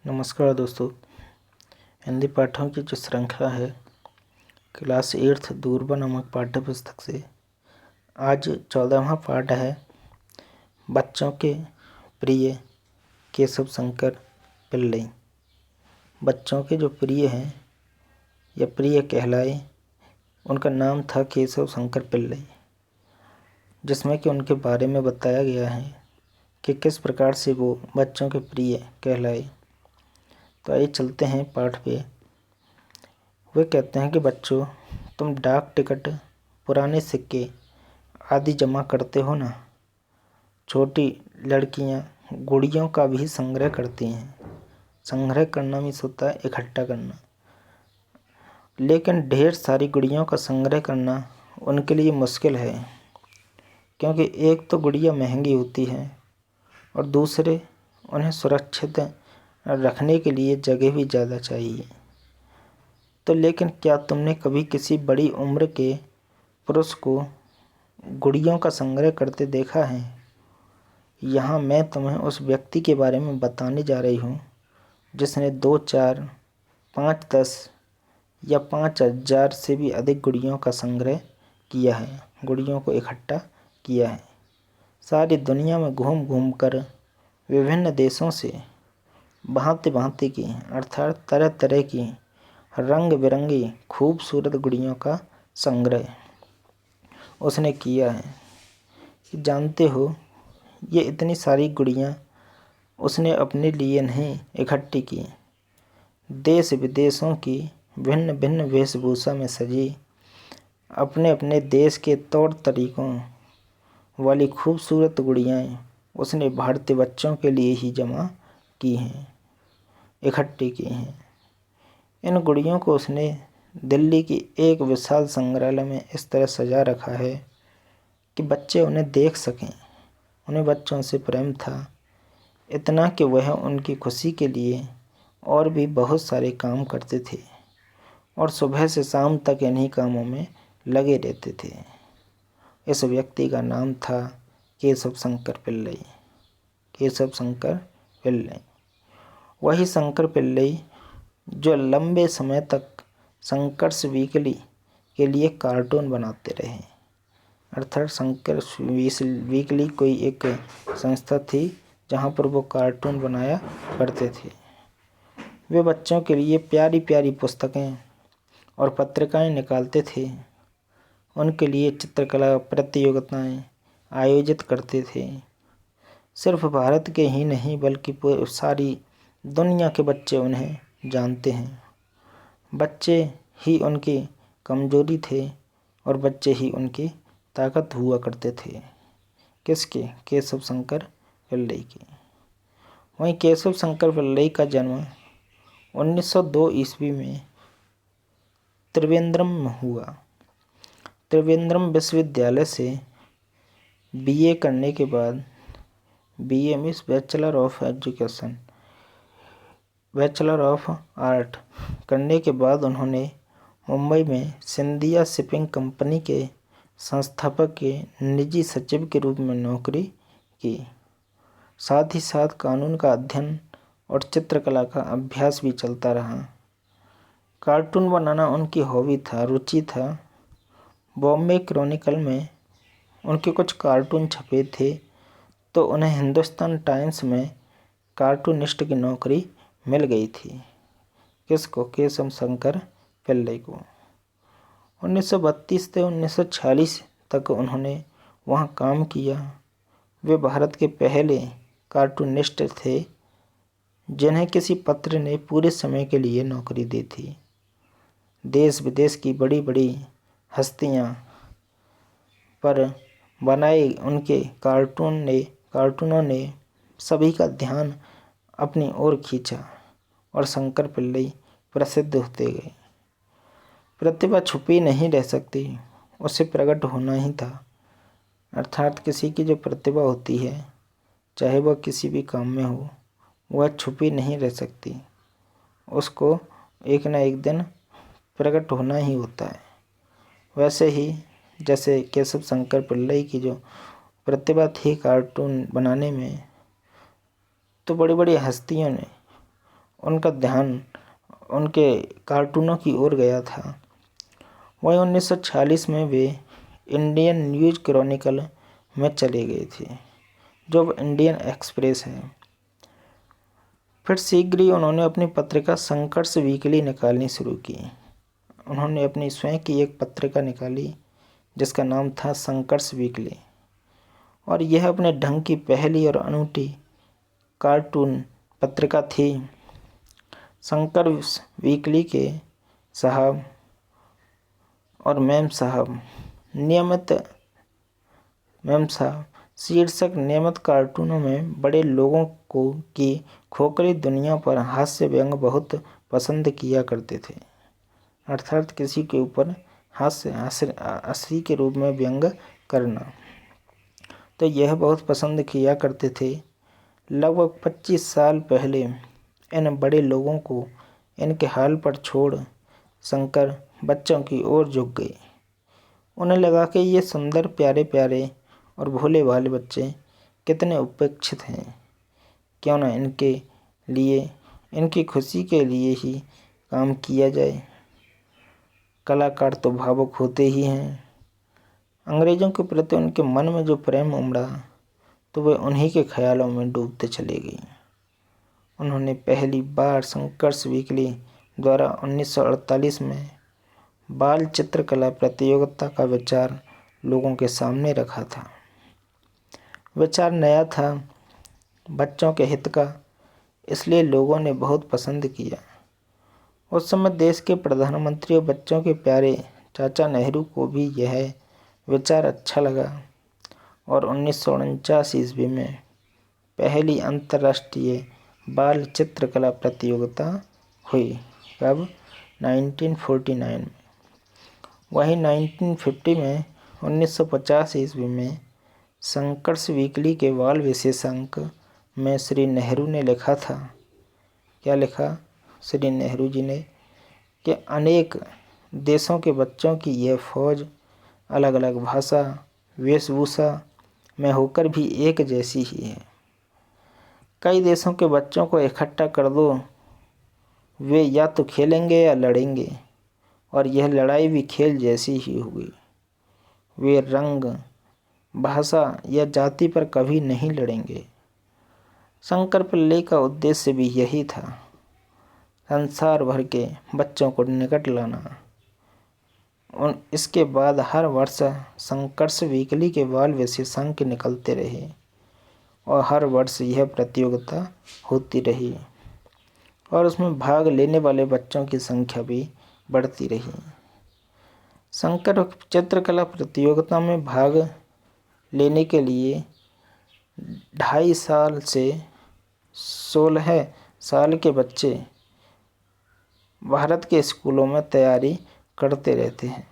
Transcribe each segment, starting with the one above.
नमस्कार दोस्तों। हिंदी पाठों की जो श्रृंखला है क्लास 8 दूरबा नामक पाठ्य पुस्तक से आज 14वां पाठ है बच्चों के प्रिय केशव शंकर पिल्लई। बच्चों के जो प्रिय हैं या प्रिय कहलाए उनका नाम था केशव शंकर पिल्लई, जिसमें कि उनके बारे में बताया गया है कि किस प्रकार से वो बच्चों के प्रिय कहलाए। तो आइए चलते हैं पाठ पे। वे कहते हैं कि बच्चों, तुम डाक टिकट, पुराने सिक्के आदि जमा करते हो ना। छोटी लड़कियां गुड़ियों का भी संग्रह करती हैं। संग्रह करना मीन्स होता है इकट्ठा करना, लेकिन ढेर सारी गुड़ियों का संग्रह करना उनके लिए मुश्किल है, क्योंकि एक तो गुड़िया महंगी होती है और दूसरे उन्हें सुरक्षित रखने के लिए जगह भी ज़्यादा चाहिए। तो लेकिन क्या तुमने कभी किसी बड़ी उम्र के पुरुष को गुड़ियों का संग्रह करते देखा है? यहाँ मैं तुम्हें उस व्यक्ति के बारे में बताने जा रही हूँ जिसने 2, 4, 5, 10 या 5,000 से भी अधिक गुड़ियों का संग्रह किया है, गुड़ियों को इकट्ठा किया है। सारी दुनिया में घूम घूम कर विभिन्न देशों से भांति भांति की अर्थात तरह तरह की रंग बिरंगी खूबसूरत गुड़ियों का संग्रह उसने किया है। जानते हो, ये इतनी सारी गुड़ियाँ उसने अपने लिए नहीं इकट्ठी की, देश विदेशों की भिन्न भिन्न वेशभूषा में सजी अपने अपने देश के तौर तरीकों वाली खूबसूरत गुड़ियाँ उसने भारतीय बच्चों के लिए ही जमा की हैं, इकट्ठी की हैं। इन गुड़ियों को उसने दिल्ली की एक विशाल संग्रहालय में इस तरह सजा रखा है कि बच्चे उन्हें देख सकें। उन्हें बच्चों से प्रेम था, इतना कि वह उनकी खुशी के लिए और भी बहुत सारे काम करते थे और सुबह से शाम तक इन्हीं कामों में लगे रहते थे। इस व्यक्ति का नाम था केशव शंकर पिल्लई। केशव शंकर पिल्लई, वही शंकर पिल्लई जो लंबे समय तक संकर्ष वीकली के लिए कार्टून बनाते रहे। अर्थात संकर्ष वीकली कोई एक संस्था थी जहाँ पर वो कार्टून बनाया करते थे। वे बच्चों के लिए प्यारी प्यारी पुस्तकें और पत्रिकाएं निकालते थे, उनके लिए चित्रकला प्रतियोगिताएं आयोजित करते थे। सिर्फ भारत के ही नहीं बल्कि सारी दुनिया के बच्चे उन्हें जानते हैं। बच्चे ही उनकी कमजोरी थे और बच्चे ही उनकी ताकत हुआ करते थे। किसके? केशव शंकर पिल्लई के। वहीं केशव शंकर पिल्लई का जन्म 1902 ईस्वी में त्रिवेंद्रम में हुआ। त्रिवेंद्रम विश्वविद्यालय से बीए करने के बाद, BA means bachelor of education, bachelor of art करने के बाद उन्होंने मुंबई में सिंधिया शिपिंग कंपनी के संस्थापक के निजी सचिव के रूप में नौकरी की। साथ ही साथ कानून का अध्ययन और चित्रकला का अभ्यास भी चलता रहा। कार्टून बनाना उनकी हॉबी था, रुचि था। बॉम्बे क्रॉनिकल में उनके कुछ कार्टून छपे थे तो उन्हें हिंदुस्तान टाइम्स में कार्टूनिस्ट की नौकरी मिल गई थी। किसको? केशव शंकर पिल्लई को। 1932 से 1946 तक उन्होंने वहाँ काम किया। वे भारत के पहले कार्टूनिस्ट थे जिन्हें किसी पत्र ने पूरे समय के लिए नौकरी दी थी। देश विदेश की बड़ी बड़ी हस्तियाँ पर बनाए उनके कार्टूनों ने सभी का ध्यान अपनी ओर खींचा और शंकर पिल्लई प्रसिद्ध होते गए। प्रतिभा छुपी नहीं रह सकती, उसे प्रकट होना ही था। अर्थात किसी की जो प्रतिभा होती है, चाहे वह किसी भी काम में हो, वह छुपी नहीं रह सकती, उसको एक ना एक दिन प्रकट होना ही होता है। वैसे ही जैसे केशव शंकर पिल्लई की जो प्रतिभा थी कार्टून बनाने में, तो बड़ी बड़ी हस्तियों ने उनका ध्यान उनके कार्टूनों की ओर गया था। वहीं 1946 में वे इंडियन न्यूज क्रॉनिकल में चले गए थे, जो अब इंडियन एक्सप्रेस है। फिर शीघ्र ही उन्होंने अपनी पत्रिका संघर्ष वीकली निकालनी शुरू की। उन्होंने अपनी स्वयं की एक पत्रिका निकाली जिसका नाम था संघर्ष वीकली, और यह अपने ढंग की पहली और अनूठी कार्टून पत्रिका थी। संघर्ष वीकली के साहब और मैम साहब शीर्षक नियमित कार्टूनों में बड़े लोगों को की खोखली दुनिया पर हास्य व्यंग बहुत पसंद किया करते थे। अर्थात किसी के ऊपर हंसी के रूप में व्यंग करना, तो यह बहुत पसंद किया करते थे। लगभग 25 साल पहले इन बड़े लोगों को इनके हाल पर छोड़ शंकर बच्चों की ओर झुक गए। उन्हें लगा कि ये सुंदर प्यारे प्यारे और भोले भाले बच्चे कितने उपेक्षित हैं। क्यों ना इनके लिए, इनकी खुशी के लिए ही काम किया जाए। कलाकार तो भावुक होते ही हैं। अंग्रेजों के प्रति उनके मन में जो प्रेम उमड़ा, तो वे उन्हीं के ख्यालों में डूबते चले गए। उन्होंने पहली बार संघर्ष वीकली द्वारा 1948 में बाल चित्रकला प्रतियोगिता का विचार लोगों के सामने रखा था। विचार नया था, बच्चों के हित का, इसलिए लोगों ने बहुत पसंद किया। उस समय देश के प्रधानमंत्री और बच्चों के प्यारे चाचा नेहरू को भी यह विचार अच्छा लगा, और 1949 ईस्वी में पहली अंतर्राष्ट्रीय बाल चित्रकला प्रतियोगिता हुई। कब? 1949 में। वहीं 1950 ईस्वी में संघर्ष वीकली के बाल विशेषांक में श्री नेहरू ने लिखा था, क्या लिखा श्री नेहरू जी ने, कि अनेक देशों के बच्चों की यह फौज अलग अलग भाषा वेशभूषा में होकर भी एक जैसी ही है। कई देशों के बच्चों को इकट्ठा कर दो, वे या तो खेलेंगे या लड़ेंगे, और यह लड़ाई भी खेल जैसी ही होगी। वे रंग, भाषा या जाति पर कभी नहीं लड़ेंगे। शंकर पिल्लई का उद्देश्य भी यही था, संसार भर के बच्चों को निकट लाना। इसके बाद हर वर्ष संघर्ष वीकली के बाल विशेषांक निकलते रहे, और हर वर्ष यह प्रतियोगिता होती रही, और उसमें भाग लेने वाले बच्चों की संख्या भी बढ़ती रही। शंकर चित्रकला प्रतियोगिता में भाग लेने के लिए 2.5 साल से 16 साल के बच्चे भारत के स्कूलों में तैयारी करते रहते हैं।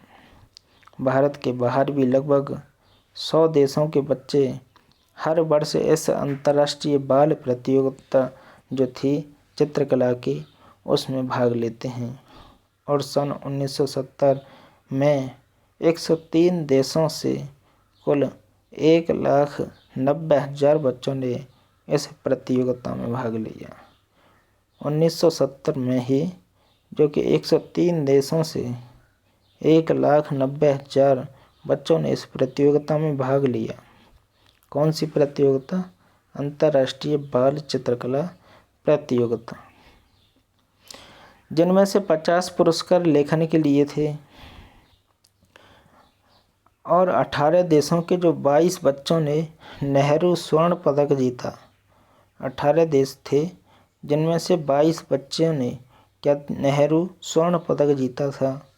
भारत के बाहर भी लगभग 100 देशों के बच्चे हर वर्ष इस अंतर्राष्ट्रीय बाल प्रतियोगिता जो थी चित्रकला की, उसमें भाग लेते हैं। और सन 1970 में 103 देशों से कुल 1,90,000 बच्चों ने इस प्रतियोगिता में भाग लिया। 1970 में ही, जो कि 103 देशों से 1,90,000 बच्चों ने इस प्रतियोगिता में भाग लिया। कौन सी प्रतियोगिता? अंतर्राष्ट्रीय बाल चित्रकला प्रतियोगिता, जिनमें से 50 पुरस्कार लेखन के लिए थे, और 18 देशों के जो 22 बच्चों ने नेहरू स्वर्ण पदक जीता। 18 देश थे जिनमें से 22 बच्चों ने क्या नेहरू स्वर्ण पदक जीता था।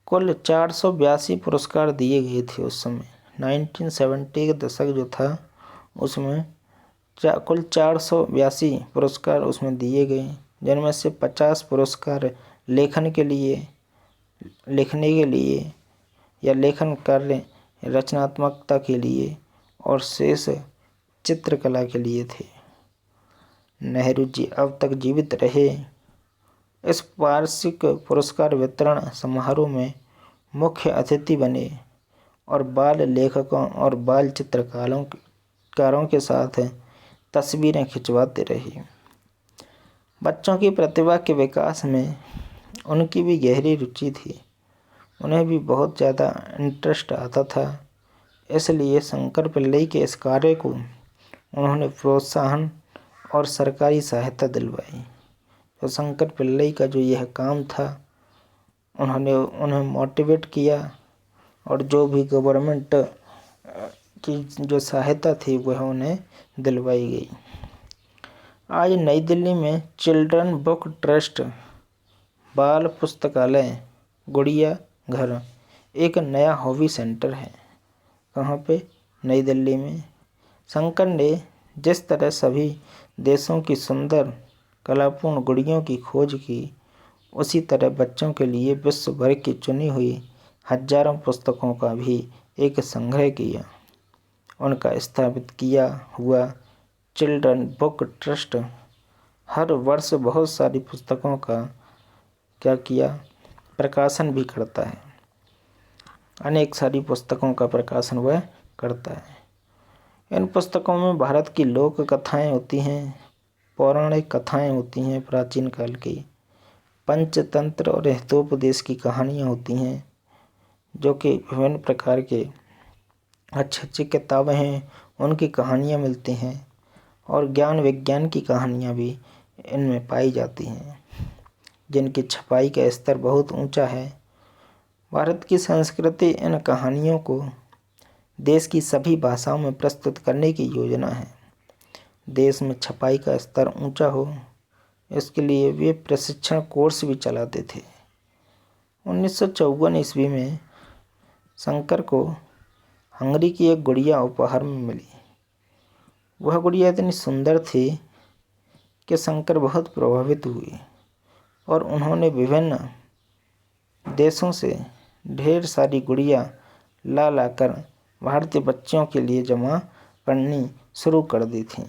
कुल 482 पुरस्कार दिए गए थे उस समय। 1970 के दशक जो था उसमें कुल 482 पुरस्कार उसमें दिए गए, जिनमें से 50 पुरस्कार लिखने के लिए या लेखन कार्य रचनात्मकता के लिए, और शेष चित्रकला के लिए थे। नेहरू जी अब तक जीवित रहे। इस वार्षिक पुरस्कार वितरण समारोह में मुख्य अतिथि बने, और बाल लेखकों और बाल चित्रकारों के साथ तस्वीरें खिंचवाते रहे। बच्चों की प्रतिभा के विकास में उनकी भी गहरी रुचि थी। उन्हें भी बहुत ज़्यादा इंटरेस्ट आता था। इसलिए शंकर पिल्लई के इस कार्य को उन्होंने प्रोत्साहन और सरकारी सहायता दिलवाई। तो शंकर पिल्लई का जो यह काम था, उन्होंने उन्हें मोटिवेट किया और जो भी गवर्नमेंट की जो सहायता थी वह उन्हें दिलवाई गई। आज नई दिल्ली में चिल्ड्रन बुक ट्रस्ट बाल पुस्तकालय गुड़िया घर एक नया हॉबी सेंटर है। कहाँ पे? नई दिल्ली में। शंकर ने जिस तरह सभी देशों की सुंदर कलापूर्ण गुड़ियों की खोज की, उसी तरह बच्चों के लिए विश्व भर की चुनी हुई हजारों पुस्तकों का भी एक संग्रह किया। उनका स्थापित किया हुआ चिल्ड्रन बुक ट्रस्ट हर वर्ष बहुत सारी पुस्तकों का क्या किया? प्रकाशन भी करता है। अनेक सारी पुस्तकों का प्रकाशन वह करता है। इन पुस्तकों में भारत की लोक कथाएँ होती हैं, पौराणिक कथाएँ होती हैं, प्राचीन काल की पंचतंत्र और हितोपदेश की कहानियाँ होती हैं, जो कि विभिन्न प्रकार के अच्छी अच्छी किताबें हैं, उनकी कहानियाँ मिलती हैं और ज्ञान विज्ञान की कहानियाँ भी इनमें पाई जाती हैं, जिनकी छपाई का स्तर बहुत ऊंचा है। भारत की संस्कृति इन कहानियों को देश की सभी भाषाओं में प्रस्तुत करने की योजना है। देश में छपाई का स्तर ऊंचा हो, इसके लिए वे प्रशिक्षण कोर्स भी चलाते थे। 1954 ईस्वी में शंकर को हंगरी की एक गुड़िया उपहार में मिली। वह गुड़िया इतनी सुंदर थी कि शंकर बहुत प्रभावित हुए और उन्होंने विभिन्न देशों से ढेर सारी गुड़िया ला लाकर भारतीय बच्चों के लिए जमा करनी शुरू कर दी थी।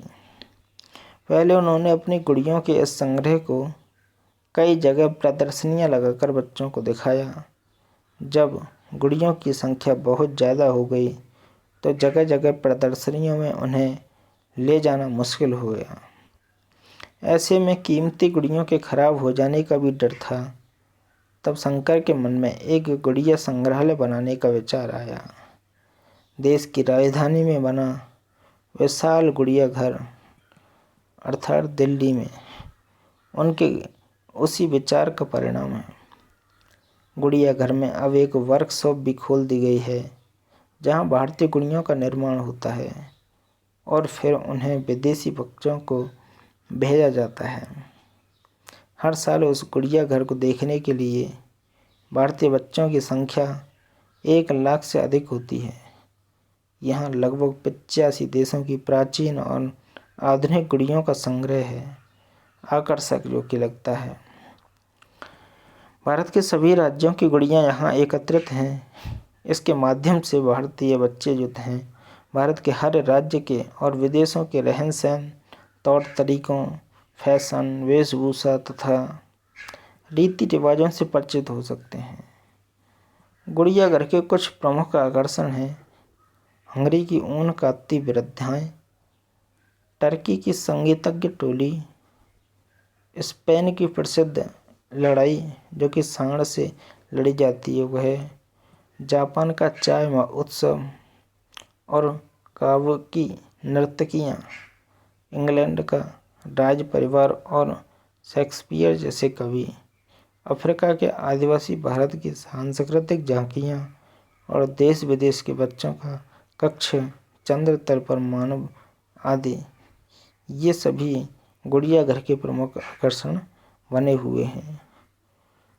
पहले उन्होंने अपनी गुड़ियों के इस संग्रह को कई जगह प्रदर्शनियां लगाकर बच्चों को दिखाया। जब गुड़ियों की संख्या बहुत ज़्यादा हो गई तो जगह जगह प्रदर्शनियों में उन्हें ले जाना मुश्किल हो गया। ऐसे में कीमती गुड़ियों के खराब हो जाने का भी डर था। तब शंकर के मन में एक गुड़िया संग्रहालय बनाने का विचार आया। देश की राजधानी में बना विशाल गुड़िया घर अर्थात दिल्ली में उनके उसी विचार का परिणाम है। गुड़िया घर में अब एक वर्कशॉप भी खोल दी गई है, जहां भारतीय गुड़ियों का निर्माण होता है और फिर उन्हें विदेशी बच्चों को भेजा जाता है। हर साल उस गुड़िया घर को देखने के लिए भारतीय बच्चों की संख्या 1 लाख से अधिक होती है। यहाँ लगभग 85 देशों की प्राचीन और आधुनिक गुड़ियों का संग्रह है। आकर्षक जो कि लगता है। भारत के सभी राज्यों की गुड़ियाँ यहाँ एकत्रित हैं। इसके माध्यम से भारतीय बच्चे जो हैं, भारत के हर राज्य के और विदेशों के रहन सहन, तौर तरीकों, फैशन, वेशभूषा तथा रीति रिवाजों से परिचित हो सकते हैं। गुड़िया घर के कुछ प्रमुख आकर्षण हैं: हंगरी की ऊन कातती वृद्धाएं, टर्की की संगीतज्ञ टोली, स्पेन की प्रसिद्ध लड़ाई जो कि सांड से लड़ी जाती है वह, जापान का चाय उत्सव और काबुकी नर्तकियाँ, इंग्लैंड का राज परिवार और शेक्सपियर जैसे कवि, अफ्रीका के आदिवासी भारत की सांस्कृतिक झांकियाँ और देश विदेश के बच्चों का कक्ष, चंद्र तल पर मानव आदि, ये सभी गुड़िया घर के प्रमुख आकर्षण बने हुए हैं।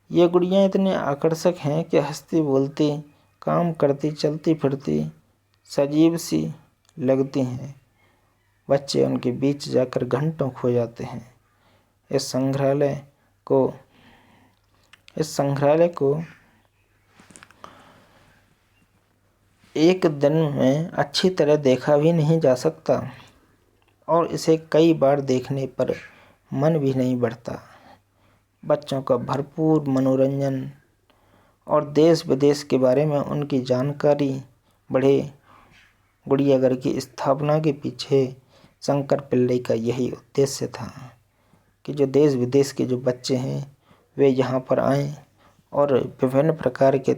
ये गुड़ियाँ इतने आकर्षक हैं कि हंसती बोलती, काम करती, चलती फिरती, सजीव सी लगती हैं। बच्चे उनके बीच जाकर घंटों खो जाते हैं। इस संग्रहालय को एक दिन में अच्छी तरह देखा भी नहीं जा सकता और इसे कई बार देखने पर मन भी नहीं बढ़ता। बच्चों का भरपूर मनोरंजन और देश विदेश के बारे में उनकी जानकारी बढ़े। गुड़िया घर की स्थापना के पीछे शंकर पिल्लई का यही उद्देश्य था। कि जो देश विदेश के जो बच्चे हैं वे यहाँ पर आएँ और विभिन्न प्रकार के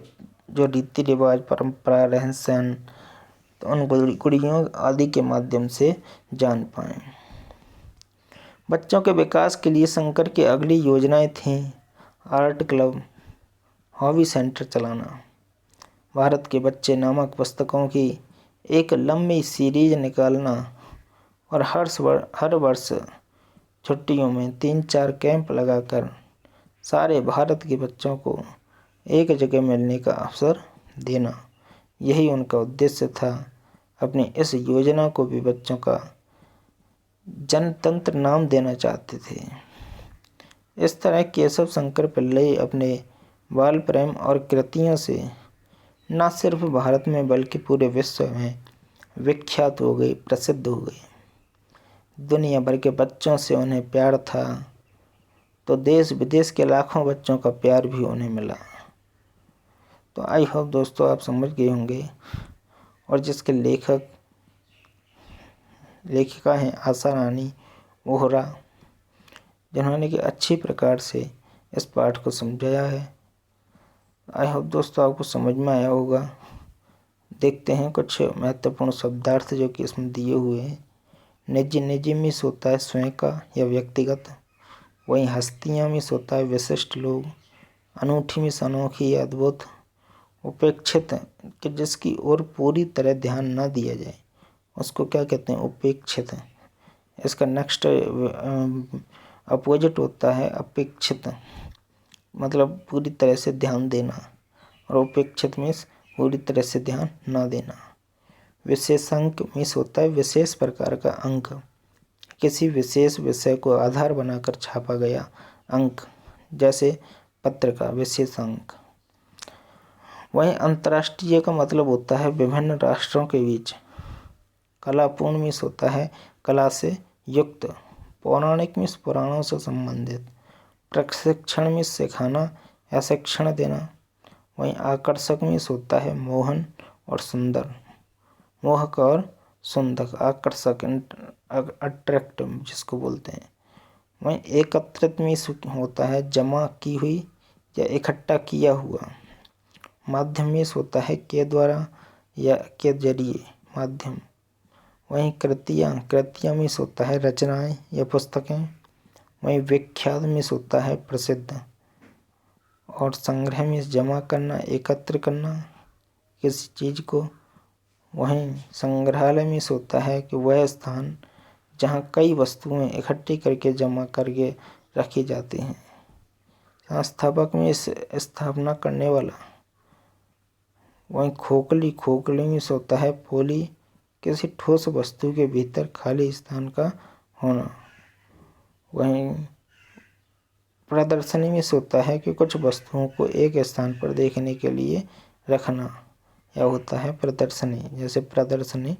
जो रीति रिवाज, परंपरा, रहन सहन तो उन गुड़ियों आदि के माध्यम से जान पाएँ। बच्चों के विकास के लिए शंकर की अगली योजनाएं थीं आर्ट क्लब, हॉबी सेंटर चलाना, भारत के बच्चे नामक पुस्तकों की एक लंबी सीरीज निकालना और हर वर्ष छुट्टियों में 3-4 कैंप लगाकर सारे भारत के बच्चों को एक जगह मिलने का अवसर देना। यही उनका उद्देश्य था। अपनी इस योजना को भी बच्चों का जनतंत्र नाम देना चाहते थे। इस तरह केशव शंकर पिल्लई अपने बाल प्रेम और कृतियों से न सिर्फ भारत में बल्कि पूरे विश्व में विख्यात हो गए, प्रसिद्ध हो गए। दुनिया भर के बच्चों से उन्हें प्यार था तो देश विदेश के लाखों बच्चों का प्यार भी उन्हें मिला। तो आई होप दोस्तों आप समझ गए होंगे। और जिसके लेखिका हैं आशा रानी वोहरा, जिन्होंने कि अच्छी प्रकार से इस पाठ को समझाया है। आई होप दोस्तों आपको समझ में आया होगा। देखते हैं कुछ महत्वपूर्ण शब्दार्थ जो कि इसमें दिए हुए हैं। निजी मिस होता है स्वयं का या व्यक्तिगत, वहीं हस्तियाँ मिस होता है विशिष्ट लोग, अनूठी मिस अनोखी या अद्भुत, उपेक्षित कि जिसकी ओर पूरी तरह ध्यान न दिया जाए उसको क्या कहते हैं, उपेक्षित। इसका नेक्स्ट अपोजिट होता है अपेक्षित, मतलब पूरी तरह से ध्यान देना, और उपेक्षित मीन्स पूरी तरह से ध्यान न देना। विशेषांक मीन्स होता है विशेष प्रकार का अंक, किसी विशेष विषय को आधार बनाकर छापा गया अंक, जैसे पत्र का विशेषांक। वहीं अंतर्राष्ट्रीय का मतलब होता है विभिन्न राष्ट्रों के बीच। कलापूर्ण मीन्स होता है कला से युक्त। पौराणिक मीन्स पुराणों से संबंधित। प्रशिक्षण मीन्स सिखाना या शिक्षण देना। वहीं आकर्षक मीन्स होता है मोहन और सुंदर, मोहक और सुंदर, आकर्षक, अट्रैक्टिव जिसको बोलते हैं। वहीं एकत्रित मीन्स होता है जमा की हुई या इकट्ठा किया हुआ। माध्यम मीन्स होता है के द्वारा या के जरिए, माध्यम। वहीं कृतियाँ मीन्स होता है रचनाएं या पुस्तकें। वहीं विख्यात मीन्स होता है प्रसिद्ध। और संग्रह मीन्स जमा करना, एकत्र करना किसी चीज़ को। वहीं संग्रहालय मीन्स होता है कि वह स्थान जहाँ कई वस्तुएं इकट्ठी करके जमा करके रखी जाती हैं। संस्थापक मीन्स स्थापना करने वाला। वहीं खोखली मीन्स होता है पोली, किसी ठोस वस्तु के भीतर खाली स्थान का होना। वहीं प्रदर्शनी मीन्स होता है कि कुछ वस्तुओं को एक स्थान पर देखने के लिए रखना, या होता है प्रदर्शनी, जैसे प्रदर्शनी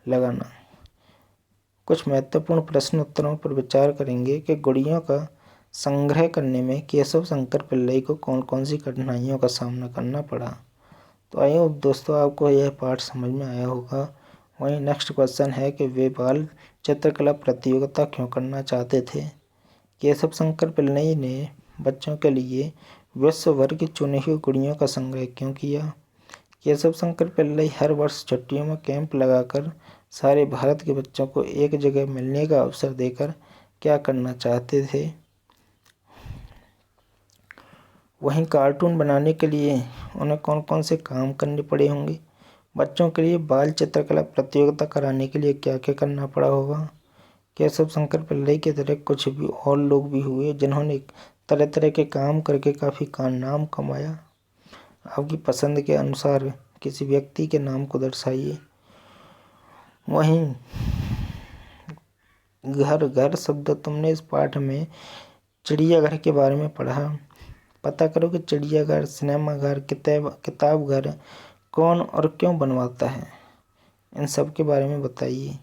लगाना। कुछ महत्वपूर्ण प्रश्न उत्तरों पर विचार करेंगे कि गुड़ियों का संग्रह करने में केशव शंकर पिल्लई को कौन कौन सी कठिनाइयों का सामना करना पड़ा। तो आइए दोस्तों आपको यह पाठ समझ में आया होगा। वहीं नेक्स्ट क्वेश्चन है कि वे बाल चित्रकला प्रतियोगिता क्यों करना चाहते थे। केशव शंकर पिल्लई ने बच्चों के लिए विश्व भर की चुनी हुई गुड़ियों का संग्रह क्यों किया। केशव शंकर पिल्लई हर वर्ष छुट्टियों में कैंप लगाकर सारे भारत के बच्चों को एक जगह मिलने का अवसर देकर क्या करना चाहते थे। वहीं कार्टून बनाने के लिए उन्हें कौन कौन से काम करने पड़े होंगे। बच्चों के लिए बाल चित्रकला प्रतियोगिता कराने के लिए क्या क्या करना पड़ा होगा। केशव शंकर पिल्लई की तरह कुछ भी और लोग भी हुए जिन्होंने तरह तरह के काम करके काफ़ी नाम कमाया। आपकी पसंद के अनुसार किसी व्यक्ति के नाम को दर्शाइए। वहीं घर शब्द तुमने इस पाठ में चिड़ियाघर के बारे में पढ़ा। पता करो कि चिड़ियाघर, सिनेमाघर, किताब घर कौन और क्यों बनवाता है, इन सब के बारे में बताइए।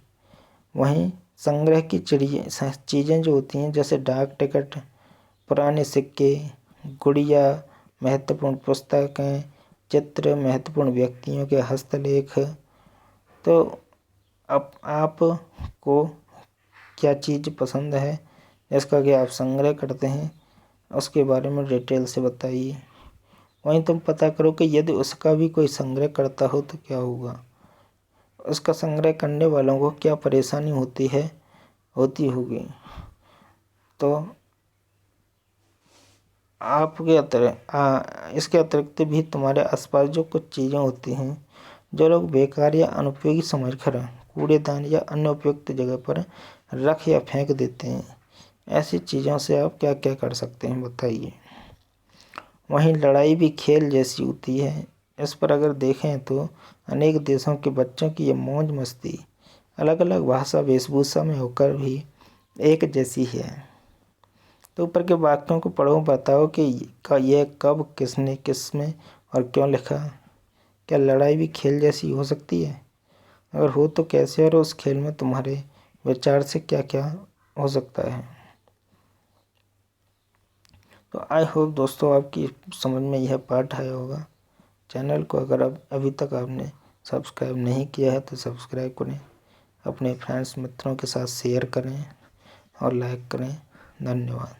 वहीं संग्रह की चीज़ें जो होती हैं जैसे डाक टिकट, पुराने सिक्के, गुड़िया, महत्वपूर्ण पुस्तकें, चित्र, महत्वपूर्ण व्यक्तियों के हस्तलेख। तो अब आपको क्या चीज़ पसंद है जिसका कि आप संग्रह करते हैं उसके बारे में डिटेल से बताइए। वहीं तुम पता करो कि यदि उसका भी कोई संग्रह करता हो तो क्या होगा, उसका संग्रह करने वालों को क्या परेशानी होती होगी। तो इसके अतिरिक्त भी तुम्हारे आसपास जो कुछ चीज़ें होती हैं जो लोग बेकार या अनुपयोगी समझकर कूड़ेदान या अन्य उपयुक्त जगह पर रख या फेंक देते हैं, ऐसी चीज़ों से आप क्या क्या कर सकते हैं बताइए। वहीं लड़ाई भी खेल जैसी होती है। इस पर अगर देखें तो अनेक देशों के बच्चों की ये मौज मस्ती अलग अलग भाषा वेशभूषा में होकर भी एक जैसी है। तो ऊपर के वाक्यों को पढ़ो, बताओ कि यह कब किसने किस में और क्यों लिखा। क्या लड़ाई भी खेल जैसी हो सकती है? अगर हो तो कैसे, और उस खेल में तुम्हारे विचार से क्या क्या हो सकता है। तो आई होप दोस्तों आपकी समझ में यह पाठ आया होगा। चैनल को अगर अब अभी तक आपने सब्सक्राइब नहीं किया है तो सब्सक्राइब करें, अपने फ्रेंड्स मित्रों के साथ शेयर करें और लाइक करें। धन्यवाद।